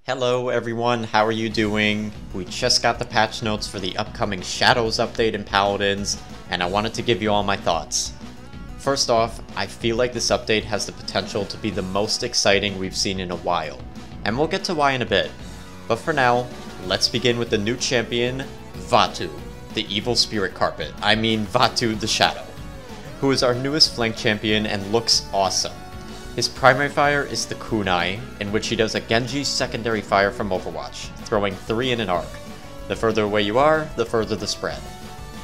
Hello everyone, how are you doing? We just got the patch notes for the upcoming Shadows update in Paladins, and I wanted to give you all my thoughts. First off, I feel like this update has the potential to be the most exciting we've seen in a while, and we'll get to why in a bit. But for now, let's begin with the new champion, Vatu, the Evil Spirit Carpet. I mean Vatu the Shadow, who is our newest flank champion and looks awesome. His primary fire is the Kunai, in which he does a Genji secondary fire from Overwatch, throwing 3 in an arc. The further away you are, the further the spread.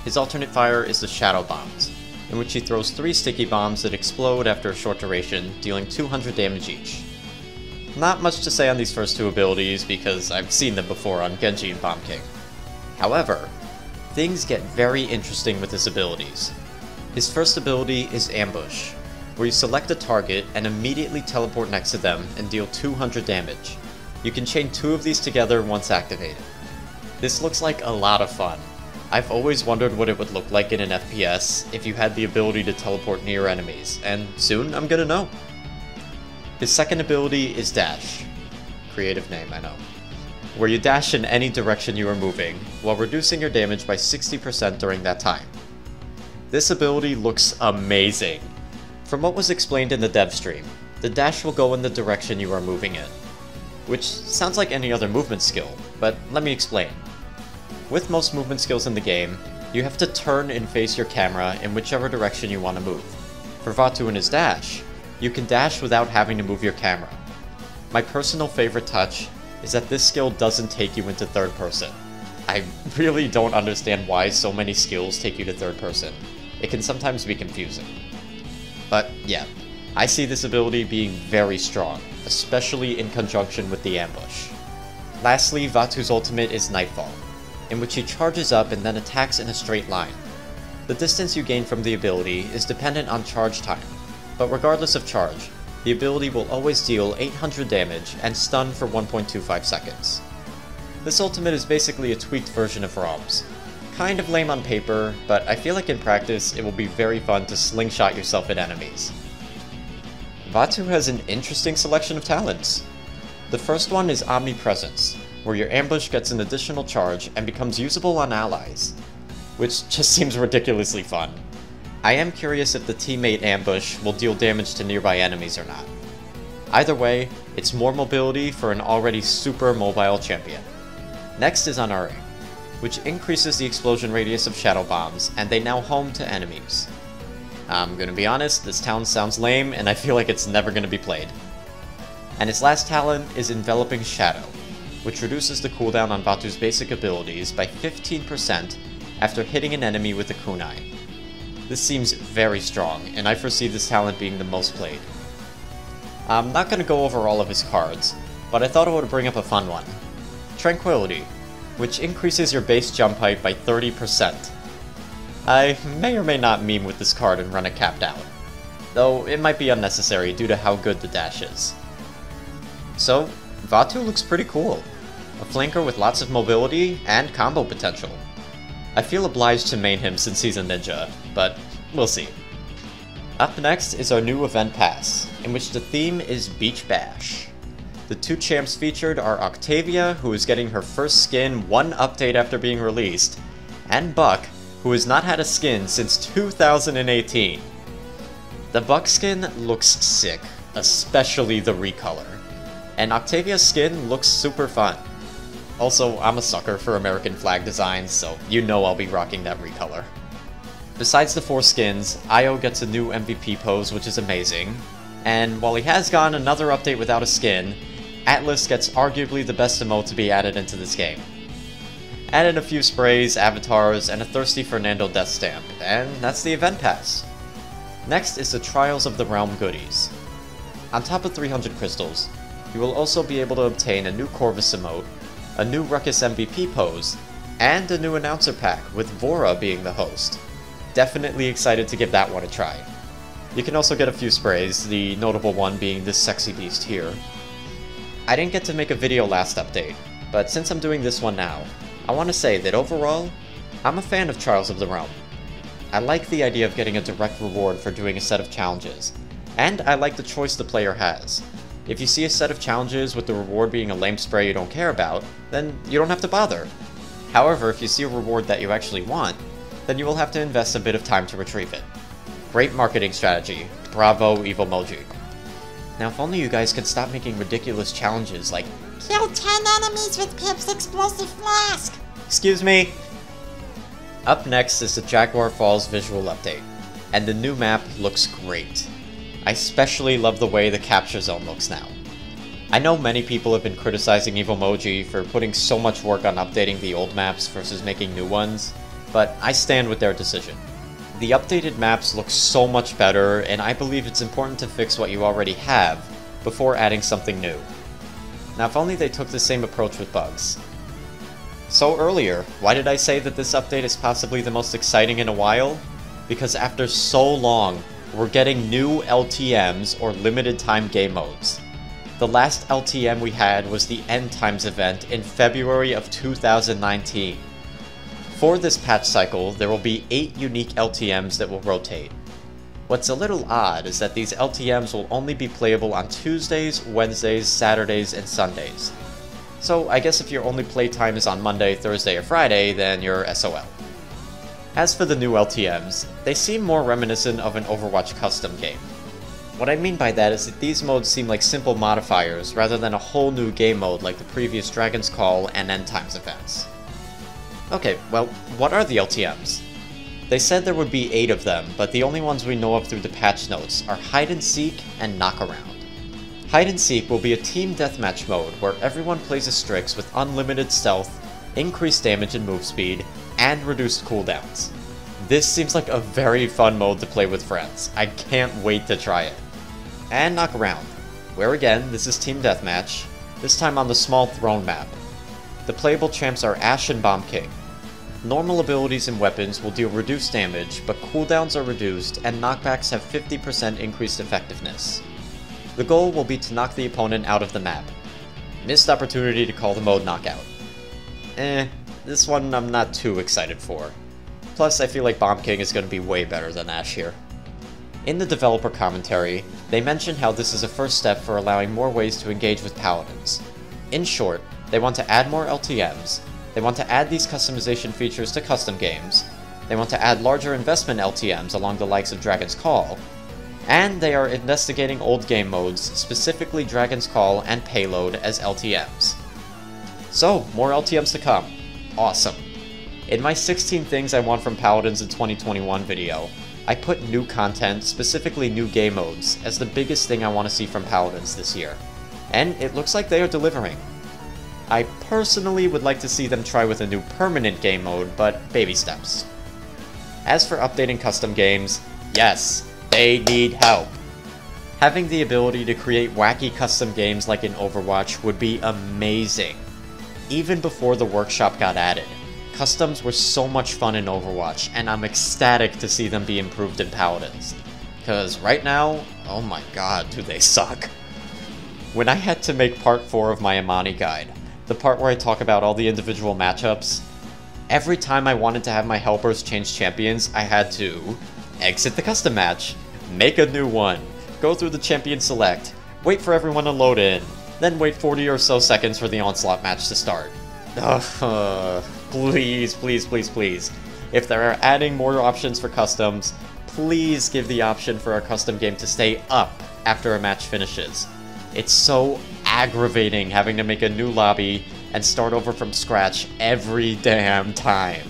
His alternate fire is the Shadow Bombs, in which he throws 3 sticky bombs that explode after a short duration, dealing 200 damage each. Not much to say on these first 2 abilities because I've seen them before on Genji and Bomb King. However, things get very interesting with his abilities. His first ability is Ambush, where you select a target and immediately teleport next to them and deal 200 damage. You can chain 2 of these together once activated. This looks like a lot of fun. I've always wondered what it would look like in an FPS if you had the ability to teleport near enemies, and soon I'm gonna know. His second ability is Dash. Creative name, I know. Where you dash in any direction you are moving, while reducing your damage by 60% during that time. This ability looks amazing. From what was explained in the dev stream, the dash will go in the direction you are moving in, which sounds like any other movement skill, but let me explain. With most movement skills in the game, you have to turn and face your camera in whichever direction you want to move. For Vatu and his dash, you can dash without having to move your camera. My personal favorite touch is that this skill doesn't take you into third person. I really don't understand why so many skills take you to third person. It can sometimes be confusing. But yeah, I see this ability being very strong, especially in conjunction with the ambush. Lastly, Vatu's ultimate is Nightfall, in which he charges up and then attacks in a straight line. The distance you gain from the ability is dependent on charge time, but regardless of charge, the ability will always deal 800 damage and stun for 1.25 seconds. This ultimate is basically a tweaked version of Rom's. Kind of lame on paper, but I feel like in practice it will be very fun to slingshot yourself at enemies. Vatu has an interesting selection of talents. The first one is Omnipresence, where your ambush gets an additional charge and becomes usable on allies, which just seems ridiculously fun. I am curious if the teammate ambush will deal damage to nearby enemies or not. Either way, it's more mobility for an already super mobile champion. Next is Unarray, which increases the explosion radius of shadow bombs, and they now home to enemies. I'm gonna be honest, this talent sounds lame, and I feel like it's never gonna be played. And its last talent is Enveloping Shadow, which reduces the cooldown on Vatu's basic abilities by 15% after hitting an enemy with a kunai. This seems very strong, and I foresee this talent being the most played. I'm not gonna go over all of his cards, but I thought I would bring up a fun one. Tranquility, which increases your base jump height by 30%. I may or may not meme with this card and run it capped out, though it might be unnecessary due to how good the dash is. So, Vatu looks pretty cool. A flanker with lots of mobility and combo potential. I feel obliged to main him since he's a ninja, but we'll see. Up next is our new event pass, in which the theme is Beach Bash. The 2 champs featured are Octavia, who is getting her first skin 1 update after being released, and Buck, who has not had a skin since 2018. The Buck skin looks sick, especially the recolor, and Octavia's skin looks super fun. Also, I'm a sucker for American flag designs, so you know I'll be rocking that recolor. Besides the 4 skins, Io gets a new MVP pose, which is amazing, and while he has gotten another update without a skin, Atlas gets arguably the best emote to be added into this game. Add in a few sprays, avatars, and a Thirsty Fernando death stamp, and that's the event pass. Next is the Trials of the Realm goodies. On top of 300 crystals, you will also be able to obtain a new Corvus emote, a new Ruckus MVP pose, and a new announcer pack with Vora being the host. Definitely excited to give that one a try. You can also get a few sprays, the notable one being this sexy beast here. I didn't get to make a video last update, but since I'm doing this one now, I want to say that overall, I'm a fan of Trials of the Realm. I like the idea of getting a direct reward for doing a set of challenges, and I like the choice the player has. If you see a set of challenges with the reward being a lame spray you don't care about, then you don't have to bother. However, if you see a reward that you actually want, then you will have to invest a bit of time to retrieve it. Great marketing strategy. Bravo, Evilmoji. Now if only you guys could stop making ridiculous challenges like kill 10 enemies with Pip's explosive flask! Excuse me? Up next is the Jaguar Falls visual update, and the new map looks great. I especially love the way the capture zone looks now. I know many people have been criticizing Evilmoji for putting so much work on updating the old maps versus making new ones, but I stand with their decision. The updated maps look so much better, and I believe it's important to fix what you already have before adding something new. Now if only they took the same approach with bugs. So earlier, why did I say that this update is possibly the most exciting in a while? Because after so long, we're getting new LTMs or limited time game modes. The last LTM we had was the End Times event in February of 2019. For this patch cycle, there will be 8 unique LTMs that will rotate. What's a little odd is that these LTMs will only be playable on Tuesdays, Wednesdays, Saturdays, and Sundays. So I guess if your only playtime is on Monday, Thursday, or Friday, then you're SOL. As for the new LTMs, they seem more reminiscent of an Overwatch custom game. What I mean by that is that these modes seem like simple modifiers rather than a whole new game mode like the previous Dragon's Call and End Times events. Okay, well, what are the LTMs? They said there would be 8 of them, but the only ones we know of through the patch notes are Hide and Seek and Knockaround. Hide and Seek will be a team deathmatch mode where everyone plays as Strix with unlimited stealth, increased damage and move speed, and reduced cooldowns. This seems like a very fun mode to play with friends. I can't wait to try it. And Knockaround, where again, this is team deathmatch, this time on the small throne map. The playable champs are Ashe and Bomb King. Normal abilities and weapons will deal reduced damage, but cooldowns are reduced and knockbacks have 50% increased effectiveness. The goal will be to knock the opponent out of the map. Missed opportunity to call the mode Knockout. This one I'm not too excited for. Plus, I feel like Bomb King is going to be way better than Ashe here. In the developer commentary, they mention how this is a first step for allowing more ways to engage with Paladins. In short, they want to add more LTMs, they want to add these customization features to custom games, they want to add larger investment LTMs along the likes of Dragon's Call, and they are investigating old game modes, specifically Dragon's Call and Payload, as LTMs. So, more LTMs to come. Awesome. In my 16 things I want from Paladins in 2021 video, I put new content, specifically new game modes, as the biggest thing I want to see from Paladins this year. And it looks like they are delivering. I personally would like to see them try with a new permanent game mode, but baby steps. As for updating custom games, yes, they need help. Having the ability to create wacky custom games like in Overwatch would be amazing. Even before the workshop got added, customs were so much fun in Overwatch, and I'm ecstatic to see them be improved in Paladins. Cause right now, oh my god, do they suck. When I had to make part 4 of my Amani guide, the part where I talk about all the individual matchups, every time I wanted to have my helpers change champions, I had to exit the custom match, make a new one, go through the champion select, wait for everyone to load in, then wait 40 or so seconds for the onslaught match to start. Please, please, please, please. If they are adding more options for customs, please give the option for a custom game to stay up after a match finishes. It's so aggravating having to make a new lobby and start over from scratch every damn time.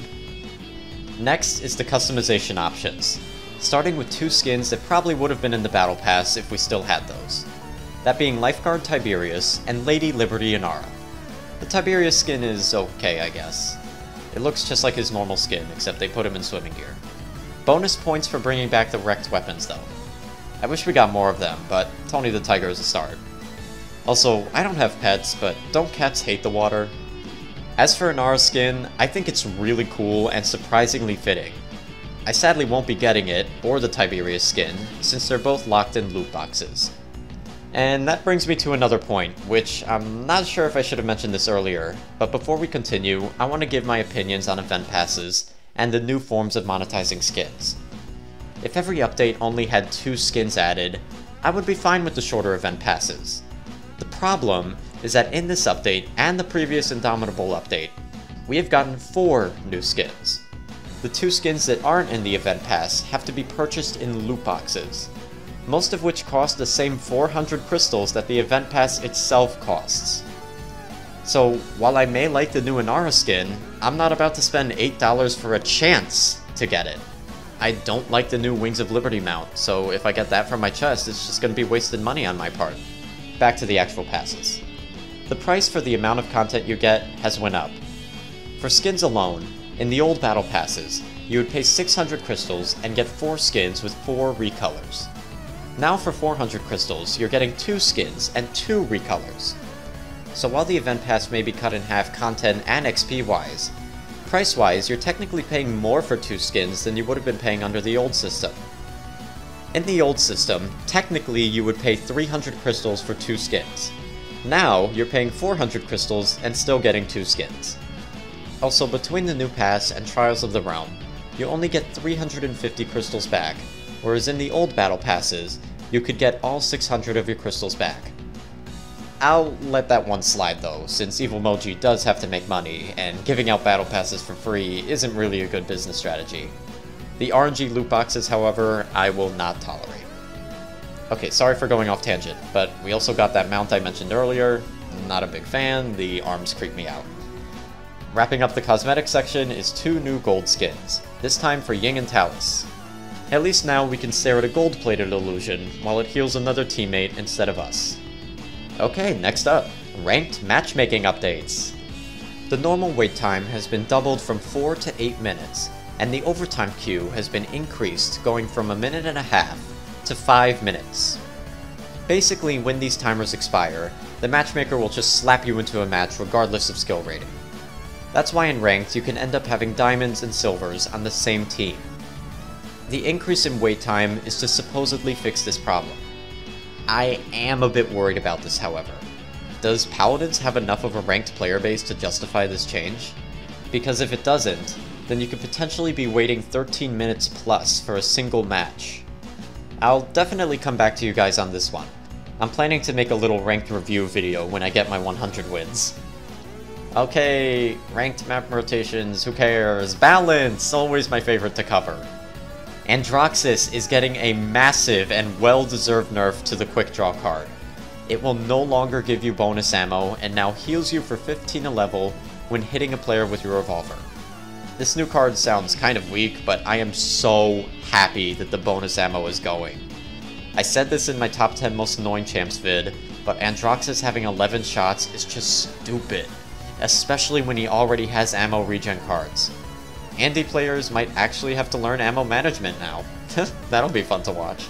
Next is the customization options, starting with 2 skins that probably would have been in the Battle Pass if we still had those. That being Lifeguard Tiberius and Lady Liberty Inara. The Tiberius skin is okay, I guess. It looks just like his normal skin, except they put him in swimming gear. Bonus points for bringing back the wrecked weapons though. I wish we got more of them, but Tony the Tiger is a start. Also, I don't have pets, but don't cats hate the water? As for Inara's skin, I think it's really cool and surprisingly fitting. I sadly won't be getting it, or the Tiberius skin, since they're both locked in loot boxes. And that brings me to another point, which I'm not sure if I should have mentioned this earlier, but before we continue, I want to give my opinions on event passes and the new forms of monetizing skins. If every update only had 2 skins added, I would be fine with the shorter event passes. problem is that in this update, and the previous Indomitable update, we have gotten 4 new skins. The 2 skins that aren't in the event pass have to be purchased in loot boxes, most of which cost the same 400 crystals that the event pass itself costs. So, while I may like the new Inara skin, I'm not about to spend $8 for a chance to get it. I don't like the new Wings of Liberty mount, so if I get that from my chest, it's just going to be wasted money on my part. Back to the actual passes. The price for the amount of content you get has went up. For skins alone, in the old battle passes, you would pay 600 crystals and get 4 skins with 4 recolors. Now for 400 crystals, you're getting 2 skins and 2 recolors. So while the event pass may be cut in half content and XP wise, price wise you're technically paying more for 2 skins than you would have been paying under the old system. In the old system, technically you would pay 300 crystals for 2 skins. Now, you're paying 400 crystals and still getting 2 skins. Also, between the new pass and Trials of the Realm, you only get 350 crystals back, whereas in the old battle passes, you could get all 600 of your crystals back. I'll let that one slide though, since Evil Moji does have to make money, and giving out battle passes for free isn't really a good business strategy. The RNG loot boxes, however, I will not tolerate. Okay, sorry for going off tangent, but we also got that mount I mentioned earlier. Not a big fan, the arms creep me out. Wrapping up the cosmetic section is 2 new gold skins, this time for Ying and Talus. At least now we can stare at a gold-plated illusion while it heals another teammate instead of us. Okay, next up, ranked matchmaking updates. The normal wait time has been doubled from 4 to 8 minutes, and the overtime queue has been increased, going from 1.5 minutes to 5 minutes. Basically, when these timers expire, the matchmaker will just slap you into a match regardless of skill rating. That's why in ranked you can end up having diamonds and silvers on the same team. The increase in wait time is to supposedly fix this problem. I am a bit worried about this, however. Does Paladins have enough of a ranked player base to justify this change? Because if it doesn't, then you could potentially be waiting 13 minutes plus for a single match. I'll definitely come back to you guys on this one. I'm planning to make a little ranked review video when I get my 100 wins. Okay, ranked map rotations, who cares? Balance! Always my favorite to cover. Androxus is getting a massive and well-deserved nerf to the quick draw card. It will no longer give you bonus ammo, and now heals you for 15 a level when hitting a player with your revolver. This new card sounds kind of weak, but I am so happy that the bonus ammo is going. I said this in my top 10 most annoying champs vid, but Androxus having 11 shots is just stupid, especially when he already has ammo regen cards. Andy players might actually have to learn ammo management now. That'll be fun to watch.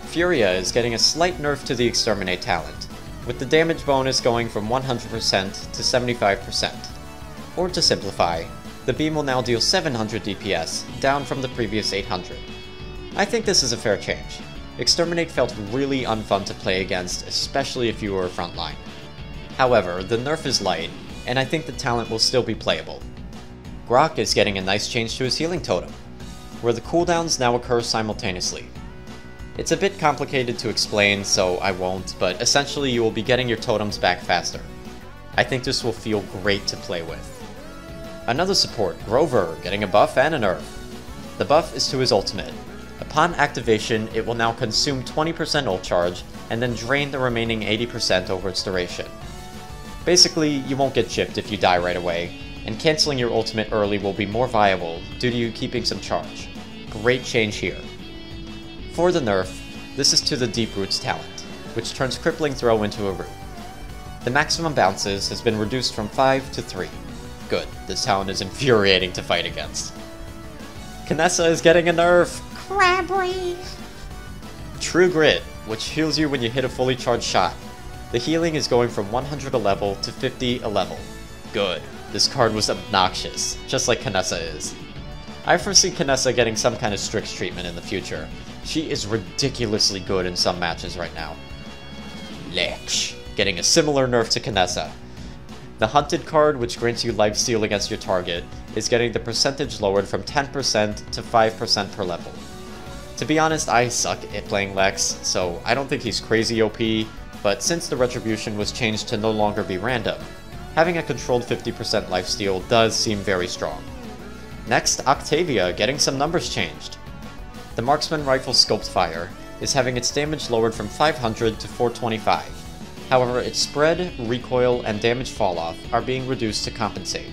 Furia is getting a slight nerf to the Exterminate talent, with the damage bonus going from 100% to 75%. Or to simplify, the beam will now deal 700 DPS, down from the previous 800. I think this is a fair change. Exterminate felt really unfun to play against, especially if you were frontline. However, the nerf is light, and I think the talent will still be playable. Grok is getting a nice change to his healing totem, where the cooldowns now occur simultaneously. It's a bit complicated to explain, so I won't, but essentially you will be getting your totems back faster. I think this will feel great to play with. Another support, Grover, getting a buff and a nerf. The buff is to his ultimate. Upon activation, it will now consume 20% ult charge, and then drain the remaining 80% over its duration. Basically, you won't get chipped if you die right away, and cancelling your ultimate early will be more viable due to you keeping some charge. Great change here. For the nerf, this is to the Deep Roots talent, which turns Crippling Throw into a root. The maximum bounces has been reduced from 5 to 3. Good, this talent is infuriating to fight against. Kinessa is getting a nerf! Crabbery! True Grit, which heals you when you hit a fully charged shot. The healing is going from 100 a level to 50 a level. Good, this card was obnoxious, just like Kinessa is. I foresee Kinessa getting some kind of strict treatment in the future. She is ridiculously good in some matches right now. Lech, getting a similar nerf to Kinessa. The Hunted card, which grants you lifesteal against your target, is getting the percentage lowered from 10% to 5% per level. To be honest, I suck at playing Lex, so I don't think he's crazy OP, but since the retribution was changed to no longer be random, having a controlled 50% lifesteal does seem very strong. Next, Octavia getting some numbers changed. The marksman rifle scoped fire is having its damage lowered from 500 to 425. However, its spread, recoil, and damage falloff are being reduced to compensate.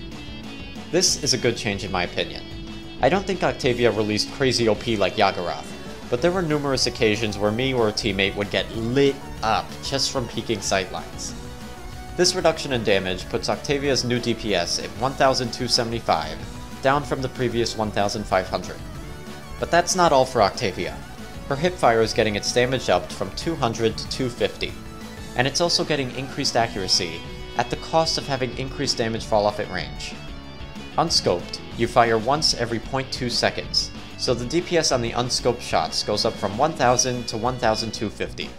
This is a good change in my opinion. I don't think Octavia released crazy OP like Jaguar, but there were numerous occasions where me or a teammate would get lit up just from peeking sightlines. This reduction in damage puts Octavia's new DPS at 1275, down from the previous 1500. But that's not all for Octavia. Her hipfire is getting its damage upped from 200 to 250, and it's also getting increased accuracy at the cost of having increased damage fall off at range. Unscoped, you fire once every 0.2 seconds, so the DPS on the unscoped shots goes up from 1000 to 1250.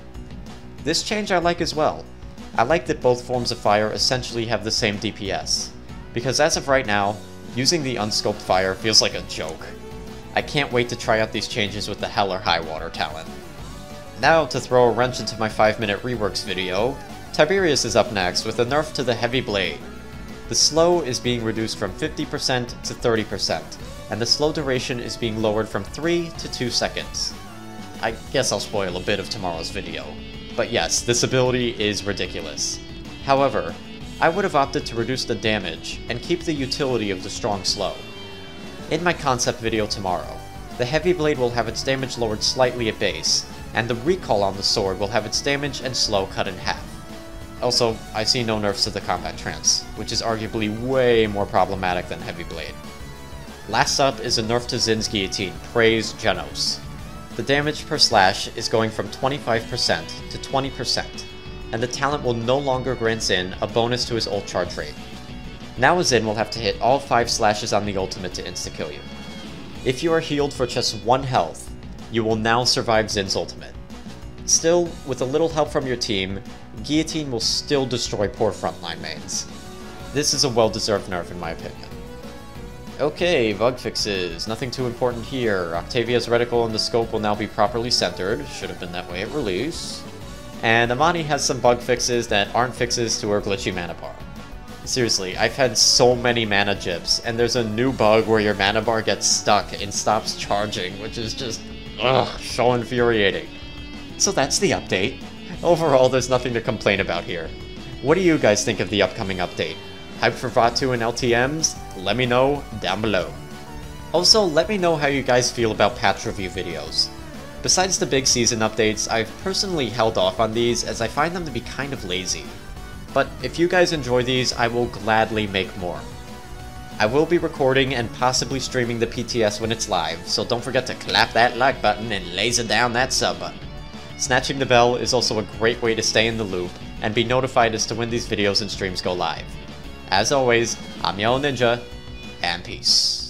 This change I like as well. I like that both forms of fire essentially have the same DPS, because as of right now, using the unscoped fire feels like a joke. I can't wait to try out these changes with the Hell or High Water talent. Now to throw a wrench into my 5-minute reworks video, Tiberius is up next with a nerf to the Heavy Blade. The slow is being reduced from 50% to 30%, and the slow duration is being lowered from 3 to 2 seconds. I guess I'll spoil a bit of tomorrow's video, but yes, this ability is ridiculous. However, I would have opted to reduce the damage and keep the utility of the strong slow. In my concept video tomorrow, the Heavy Blade will have its damage lowered slightly at base, and the recoil on the sword will have its damage and slow cut in half. Also, I see no nerfs to the combat trance, which is arguably way more problematic than Heavy Blade. Last up is a nerf to Zin's Guillotine, Praise Genos. The damage per slash is going from 25% to 20%, and the talent will no longer grant Zin a bonus to his ult charge rate. Now Zin will have to hit all 5 slashes on the ultimate to insta-kill you. If you are healed for just 1 health, you will now survive Zin's ultimate. Still, with a little help from your team, Guillotine will still destroy poor frontline mains. This is a well-deserved nerf in my opinion. Okay, bug fixes. Nothing too important here. Octavia's reticle and the scope will now be properly centered. Should have been that way at release. And Amani has some bug fixes that aren't fixes to her glitchy mana bar. Seriously, I've had so many mana gyps, and there's a new bug where your mana bar gets stuck and stops charging, which is just, so infuriating. So that's the update. Overall, there's nothing to complain about here. What do you guys think of the upcoming update? Hype for Vatu and LTMs? Let me know down below. Also, let me know how you guys feel about patch review videos. Besides the big season updates, I've personally held off on these as I find them to be kind of lazy. But if you guys enjoy these, I will gladly make more. I will be recording and possibly streaming the PTS when it's live, so don't forget to clap that like button and laser down that sub button. Snatching the bell is also a great way to stay in the loop and be notified as to when these videos and streams go live. As always, I'm YellowNinja, and peace.